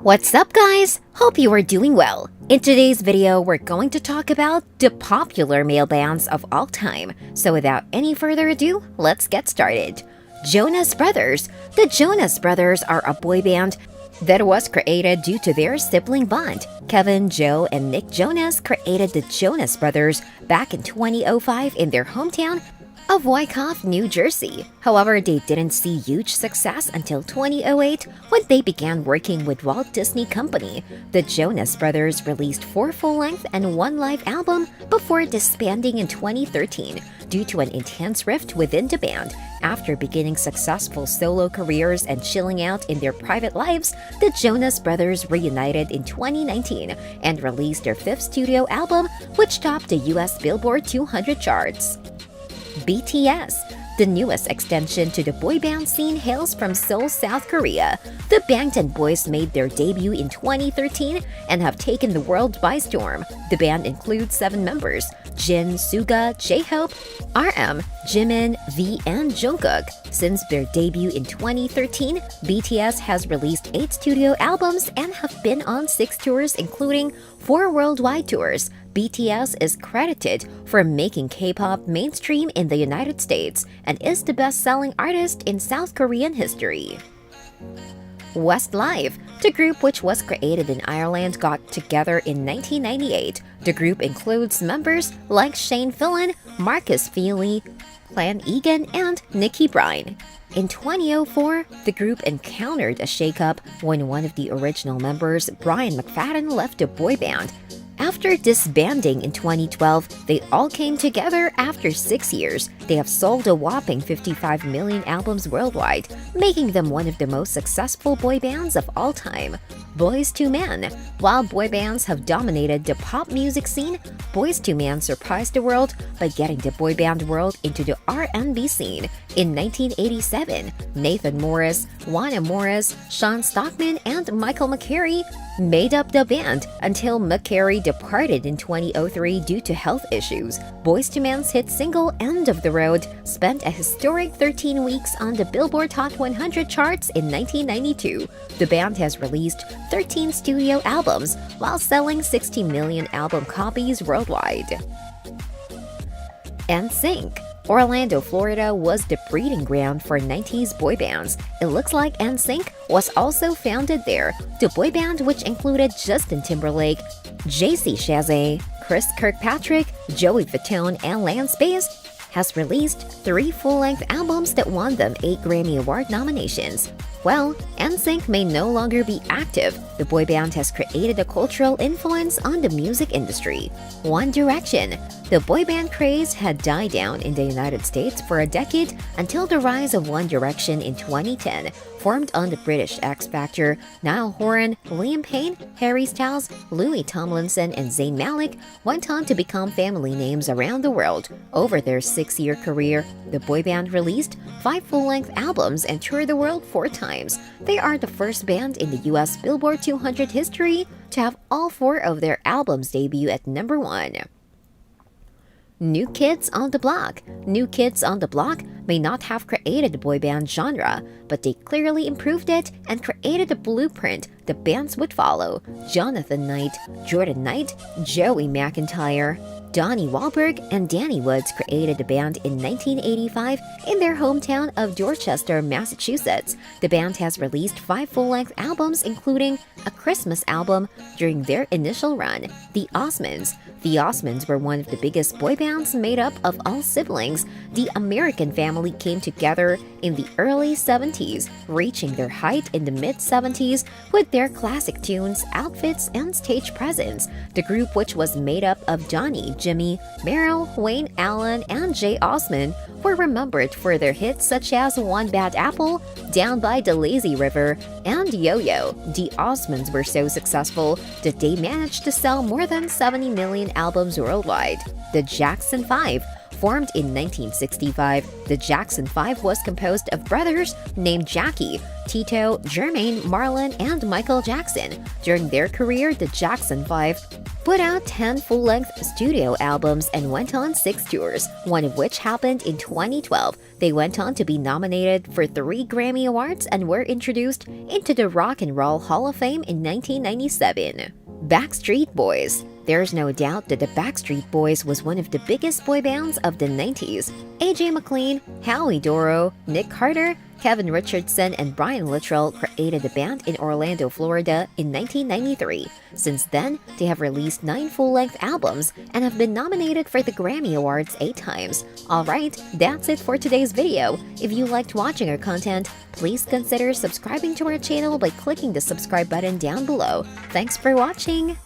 What's up, guys? Hope you are doing well. In today's video, we're going to talk about the popular male bands of all time. So without any further ado, let's get started. Jonas Brothers. The Jonas Brothers are a boy band that was created due to their sibling bond. Kevin, Joe, and Nick Jonas created the Jonas Brothers back in 2005 in their hometown of Wyckoff, New Jersey. However, they didn't see huge success until 2008 when they began working with Walt Disney Company. The Jonas Brothers released 4 full-length and 1 live album before disbanding in 2013 due to an intense rift within the band. After beginning successful solo careers and chilling out in their private lives, the Jonas Brothers reunited in 2019 and released their 5th studio album, which topped the US Billboard 200 charts. BTS. The newest extension to the boy band scene hails from Seoul, South Korea. The Bangtan Boys made their debut in 2013 and have taken the world by storm. The band includes 7 members: Jin, Suga, J-Hope, RM, Jimin, V, and Jungkook. Since their debut in 2013, BTS has released 8 studio albums and have been on 6 tours, including 4 worldwide tours. BTS is credited for making K-pop mainstream in the United States and is the best-selling artist in South Korean history. Westlife. The group, which was created in Ireland, got together in 1998. The group includes members like Shane Fillon, Marcus Feely, Clan Egan, and Nikki Brine. In 2004, the group encountered a shakeup when one of the original members, Brian McFadden, left the boy band. After disbanding in 2012, they all came together after 6 years. They have sold a whopping 55 million albums worldwide, making them one of the most successful boy bands of all time. Boyz II Men. While boy bands have dominated the pop music scene, Boyz II Men surprised the world by getting the boy band world into the R&B scene. In 1987, Nathan Morris, Juana Morris, Sean Stockman, and Michael McCary made up the band until McCary departed in 2003 due to health issues. Boyz II Men's hit single End of the Road spent a historic 13 weeks on the Billboard Hot 100 charts in 1992. The band has released 13 studio albums while selling 60 million album copies worldwide. NSYNC. Orlando, Florida was the breeding ground for 90s boy bands. It looks like NSYNC was also founded there. The boy band, which included Justin Timberlake, JC Chasez, Chris Kirkpatrick, Joey Fatone, and Lance Bass, has released 3 full-length albums that won them 8 Grammy Award nominations. Well, NSYNC may no longer be active. The boy band has created a cultural influence on the music industry. One Direction. The boy band craze had died down in the United States for a decade until the rise of One Direction in 2010. Formed on the British X Factor, Niall Horan, Liam Payne, Harry Styles, Louis Tomlinson, and Zayn Malik went on to become family names around the world. Over their 6-year career, the boy band released 5 full-length albums and toured the world 4 times. They are the first band in the US Billboard 200 history to have all 4 of their albums debut at number 1. New Kids on the Block. New Kids on the Block may not have created the boy band genre, but they clearly improved it and created a blueprint the bands would follow. Jonathan Knight, Jordan Knight, Joey McIntyre, Donnie Wahlberg, and Danny Woods created the band in 1985 in their hometown of Dorchester, Massachusetts. The band has released 5 full-length albums, including a Christmas album during their initial run. The Osmonds. The Osmonds were one of the biggest boy bands made up of all siblings. The American family came together in the early 70s, reaching their height in the mid-70s with their classic tunes, outfits, and stage presence. The group, which was made up of Johnny, Jimmy, Meryl, Wayne Allen, and Jay Osmond, were remembered for their hits such as One Bad Apple, Down by the Lazy River, and Yo-Yo. The Osmonds were so successful that they managed to sell more than 70 million albums worldwide. The Jackson 5. Formed in 1965, the Jackson 5 was composed of brothers named Jackie, Tito, Jermaine, Marlon, and Michael Jackson. During their career, the Jackson 5 put out 10 full-length studio albums and went on 6 tours, one of which happened in 2012. They went on to be nominated for 3 Grammy Awards and were introduced into the Rock and Roll Hall of Fame in 1997. Backstreet Boys. There's no doubt that the Backstreet Boys was one of the biggest boy bands of the 90s. AJ McLean, Howie Dorough, Nick Carter, Kevin Richardson, and Brian Littrell created the band in Orlando, Florida in 1993. Since then, they have released 9 full-length albums and have been nominated for the Grammy Awards 8 times. Alright, that's it for today's video. If you liked watching our content, please consider subscribing to our channel by clicking the subscribe button down below. Thanks for watching!